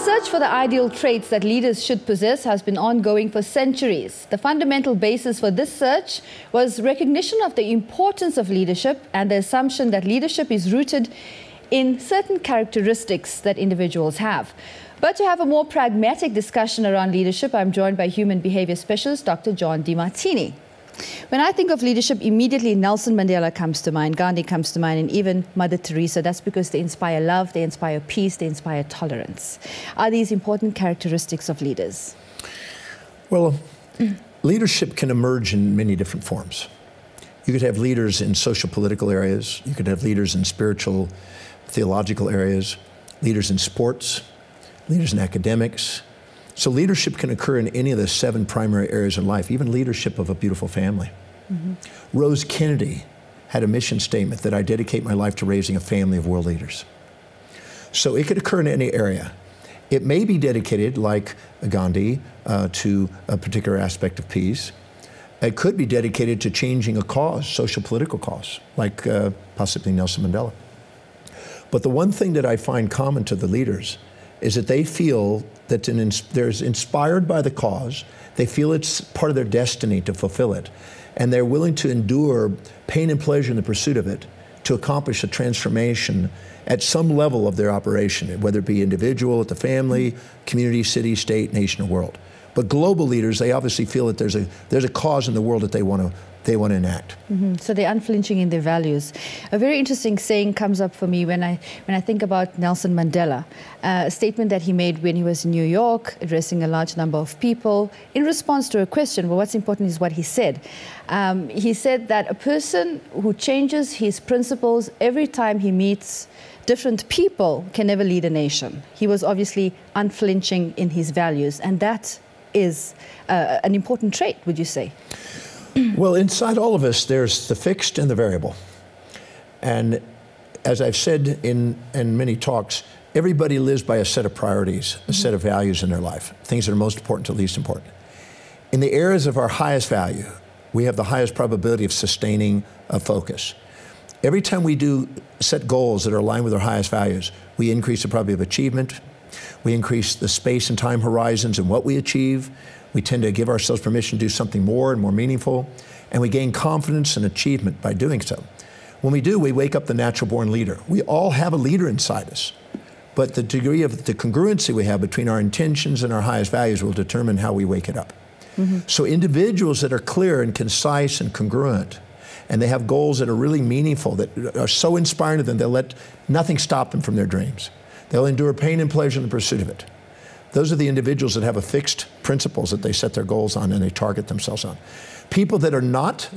search for the ideal traits that leaders should possess has been ongoing for centuries. The fundamental basis for this search was recognition of the importance of leadership and the assumption that leadership is rooted in certain characteristics that individuals have. But to have a more pragmatic discussion around leadership, I'm joined by human behavior specialist Dr. John Demartini. When I think of leadership, immediately Nelson Mandela comes to mind, Gandhi comes to mind, and even Mother Teresa. That's because they inspire love, they inspire peace, they inspire tolerance. Are these important characteristics of leaders? Well, leadership can emerge in many different forms. You could have leaders in social political areas, you could have leaders in spiritual, theological areas, leaders in sports, leaders in academics. So leadership can occur in any of the 7 primary areas in life, even leadership of a beautiful family. Rose Kennedy had a mission statement that I dedicate my life to raising a family of world leaders. So it could occur in any area. It may be dedicated, like Gandhi, to a particular aspect of peace. It could be dedicated to changing a cause, social political cause, like possibly Nelson Mandela. But the one thing that I find common to the leaders is that they feel that they're inspired by the cause, they feel it's part of their destiny to fulfill it, and they're willing to endure pain and pleasure in the pursuit of it to accomplish a transformation at some level of their operation, whether it be individual, at the family, community, city, state, nation, or world. But global leaders, they obviously feel that there's a cause in the world that they want to enact. So they're unflinching in their values. A very interesting saying comes up for me when I think about Nelson Mandela, a statement that he made when he was in New York, addressing a large number of people, in response to a question. Well, what's important is what he said. He said that a person who changes his principles every time he meets different people can never lead a nation. He was obviously unflinching in his values, and that is an important trait, would you say? Well, inside all of us, there's the fixed and the variable. And as I've said in many talks, everybody lives by a set of priorities, a set of values in their life, things that are most important to least important. In the areas of our highest value, we have the highest probability of sustaining a focus. Every time we do set goals that are aligned with our highest values, we increase the probability of achievement, we increase the space and time horizons in what we achieve, we tend to give ourselves permission to do something more and more meaningful, and we gain confidence and achievement by doing so. When we do, we wake up the natural-born leader. We all have a leader inside us, but the degree of the congruency we have between our intentions and our highest values will determine how we wake it up. So individuals that are clear and concise and congruent, and they have goals that are really meaningful, that are so inspiring to them, they'll let nothing stop them from their dreams. They'll endure pain and pleasure in the pursuit of it. Those are the individuals that have a fixed principles that they set their goals on and they target themselves on. People that are not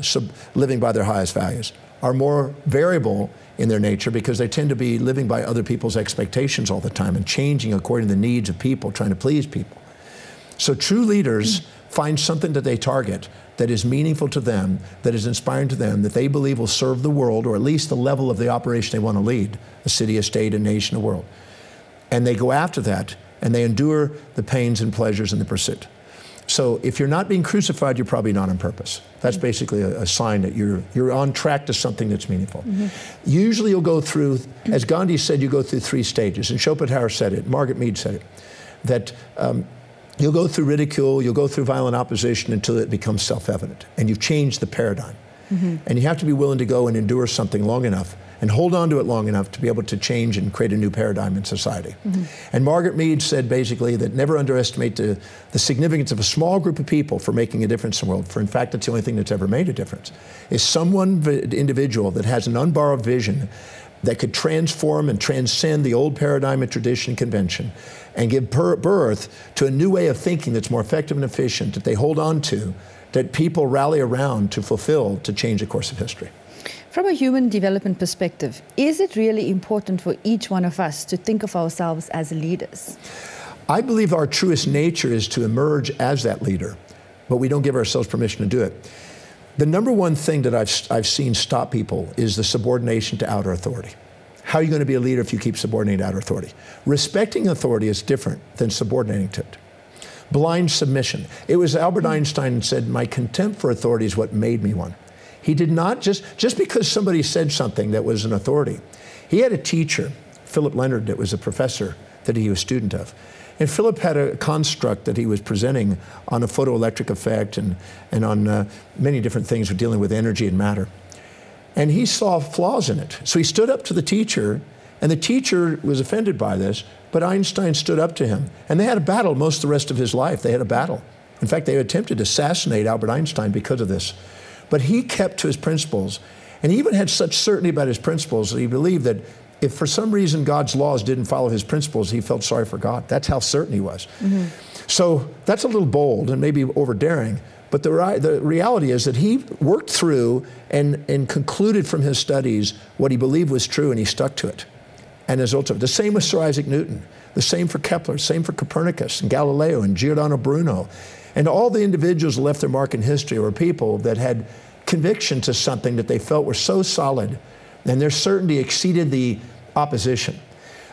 living by their highest values are more variable in their nature because they tend to be living by other people's expectations all the time and changing according to the needs of people, trying to please people. So true leaders find something that they target that is meaningful to them, that is inspiring to them, that they believe will serve the world, or at least the level of the operation they want to lead, a city, a state, a nation, a world. And they go after that, and they endure the pains and pleasures in the pursuit. So if you're not being crucified, you're probably not on purpose. That's basically a sign that you're on track to something that's meaningful. Usually you'll go through, as Gandhi said, you go through 3 stages, and Schopenhauer said it, Margaret Mead said it, that you'll go through ridicule, you'll go through violent opposition until it becomes self-evident, and you've changed the paradigm. And you have to be willing to go and endure something long enough and hold on to it long enough to be able to change and create a new paradigm in society. And Margaret Mead said basically that never underestimate the significance of a small group of people for making a difference in the world. For in fact, that's the only thing that's ever made a difference. Is someone, individual, that has an unborrowed vision that could transform and transcend the old paradigm and tradition and convention and give birth to a new way of thinking that's more effective and efficient, that they hold on to, that people rally around to fulfill, to change the course of history. From a human development perspective, is it really important for each one of us to think of ourselves as leaders? I believe our truest nature is to emerge as that leader, but we don't give ourselves permission to do it. The number one thing that I've seen stop people is the subordination to outer authority. How are you going to be a leader if you keep subordinating to outer authority? Respecting authority is different than subordinating to it. Blind submission. It was Albert Einstein said, "My contempt for authority is what made me one." He did not just because somebody said something that was an authority. He had a teacher, Philip Leonard, that was a professor that he was a student of. And Philip had a construct that he was presenting on a photoelectric effect and on many different things with dealing with energy and matter. And he saw flaws in it. So he stood up to the teacher, and the teacher was offended by this, but Einstein stood up to him. And they had a battle most of the rest of his life. They had a battle. In fact, they attempted to assassinate Albert Einstein because of this. But he kept to his principles. And he even had such certainty about his principles that he believed that if for some reason God's laws didn't follow his principles, he felt sorry for God. That's how certain he was. Mm-hmm. So that's a little bold and maybe over-daring. But the reality is that he worked through and concluded from his studies what he believed was true, and he stuck to it. And as ultimate. The same with Sir Isaac Newton. The same for Kepler. Same for Copernicus and Galileo and Giordano Bruno. And all the individuals that left their mark in history were people that had conviction to something that they felt were so solid, and their certainty exceeded the opposition.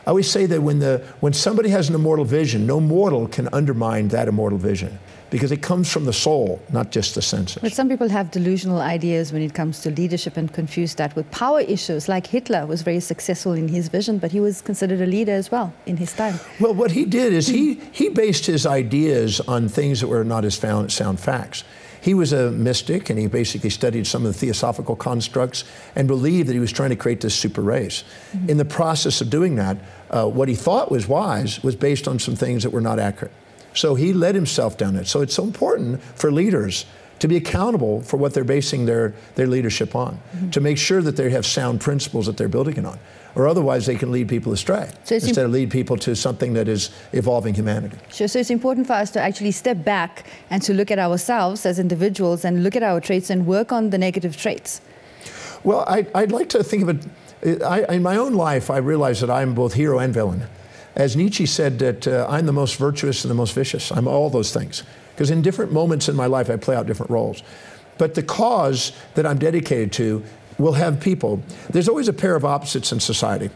I always say that when somebody has an immortal vision, no mortal can undermine that immortal vision, because it comes from the soul, not just the senses. But some people have delusional ideas when it comes to leadership and confuse that with power issues. Like Hitler was very successful in his vision, but he was considered a leader as well in his time. Well, what he did is he based his ideas on things that were not as sound facts. He was a mystic, and he basically studied some of the theosophical constructs and believed that he was trying to create this super race. Mm-hmm. In the process of doing that, what he thought was wise was based on some things that were not accurate. So he led himself down it. So it's so important for leaders to be accountable for what they're basing their leadership on, mm-hmm. to make sure that they have sound principles that they're building it on, or otherwise they can lead people astray instead of lead people to something that is evolving humanity. Sure, so it's important for us to actually step back and to look at ourselves as individuals and look at our traits and work on the negative traits. Well, I'd like to think of it, in my own life, I realize that I'm both hero and villain. As Nietzsche said, that I'm the most virtuous and the most vicious. I'm all those things. Because in different moments in my life, I play out different roles. But the cause that I'm dedicated to will have people. There's always a pair of opposites in society.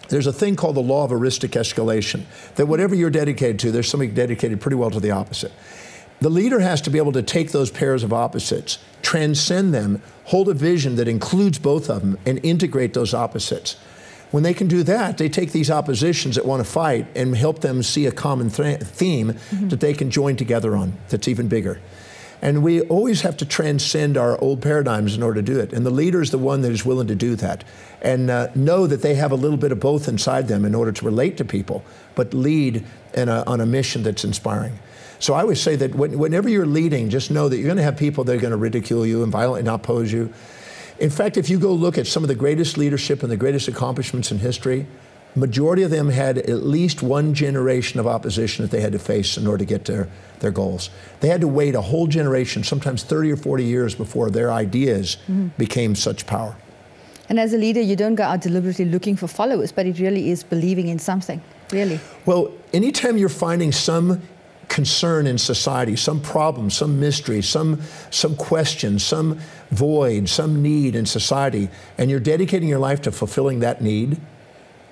There's a thing called the law of heuristic escalation, that whatever you're dedicated to, there's somebody dedicated pretty well to the opposite. The leader has to be able to take those pairs of opposites, transcend them, hold a vision that includes both of them, and integrate those opposites. When they can do that, they take these oppositions that want to fight and help them see a common theme mm-hmm. that they can join together on that's even bigger. And we always have to transcend our old paradigms in order to do it. And the leader is the one that is willing to do that and know that they have a little bit of both inside them in order to relate to people, but lead on a mission that's inspiring. So I always say that whenever you're leading, just know that you're going to have people that are going to ridicule you and violently oppose you. In fact, if you go look at some of the greatest leadership and the greatest accomplishments in history, majority of them had at least one generation of opposition that they had to face in order to get their goals. They had to wait a whole generation, sometimes 30 or 40 years before their ideas mm-hmm. became such power. And as a leader, you don't go out deliberately looking for followers, but it really is believing in something, really. Well, anytime you're finding some concern in society, some problem, some mystery, some question, some void, some need in society, and you're dedicating your life to fulfilling that need,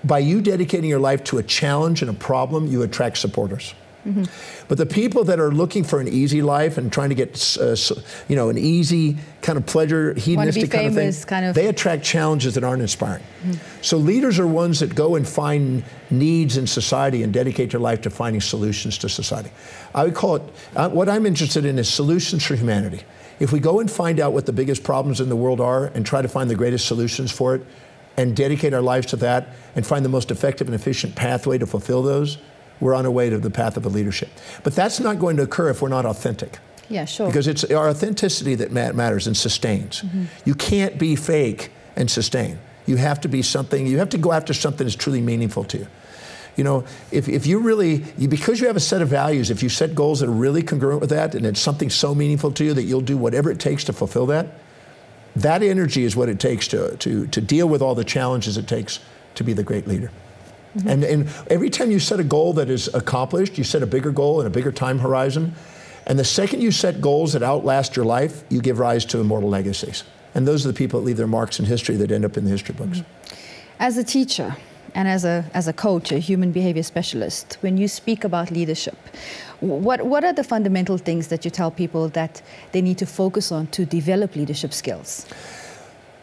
by you dedicating your life to a challenge and a problem, you attract supporters. Mm-hmm. But the people that are looking for an easy life and trying to get, an easy kind of pleasure, hedonistic kind of thing, they attract challenges that aren't inspiring. Mm-hmm. So leaders are ones that go and find needs in society and dedicate their life to finding solutions to society. I would call it, what I'm interested in is solutions for humanity. If we go and find out what the biggest problems in the world are and try to find the greatest solutions for it and dedicate our lives to that and find the most effective and efficient pathway to fulfill those, we're on our way to the path of a leadership. But that's not going to occur if we're not authentic. Yeah, sure. Because it's our authenticity that matters and sustains. Mm-hmm. You can't be fake and sustain. You have to be something, you have to go after something that's truly meaningful to you. You know, if you really, because you have a set of values, if you set goals that are really congruent with that and it's something so meaningful to you that you'll do whatever it takes to fulfill that, that energy is what it takes to deal with all the challenges it takes to be the great leader. Mm-hmm. And every time you set a goal that is accomplished, you set a bigger goal and a bigger time horizon. And the second you set goals that outlast your life, you give rise to immortal legacies. And those are the people that leave their marks in history that end up in the history books. Mm-hmm. As a teacher and as a coach, a human behavior specialist, when you speak about leadership, what are the fundamental things that you tell people that they need to focus on to develop leadership skills?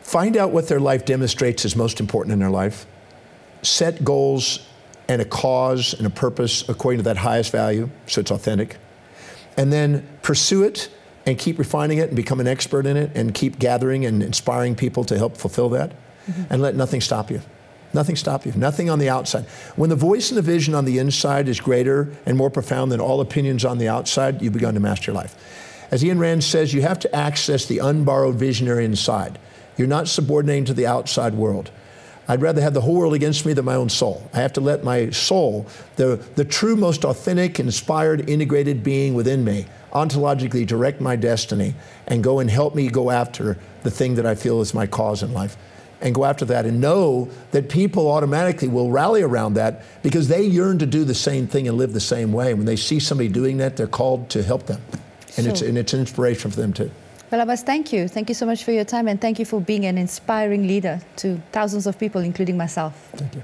Find out what their life demonstrates is most important in their life. Set goals and a cause and a purpose according to that highest value, so it's authentic. And then pursue it and keep refining it and become an expert in it and keep gathering and inspiring people to help fulfill that. And let nothing stop you. Nothing stop you. Nothing on the outside. When the voice and the vision on the inside is greater and more profound than all opinions on the outside, you've begun to master your life. As Ayn Rand says, you have to access the unborrowed visionary inside. You're not subordinating to the outside world. I'd rather have the whole world against me than my own soul. I have to let my soul, the true, most authentic, inspired, integrated being within me, ontologically direct my destiny and go and help me go after the thing that I feel is my cause in life. And go after that and know that people automatically will rally around that because they yearn to do the same thing and live the same way. When they see somebody doing that, they're called to help them. And it's an inspiration for them too. Well, I must thank you. Thank you so much for your time, and thank you for being an inspiring leader to thousands of people, including myself. Thank you.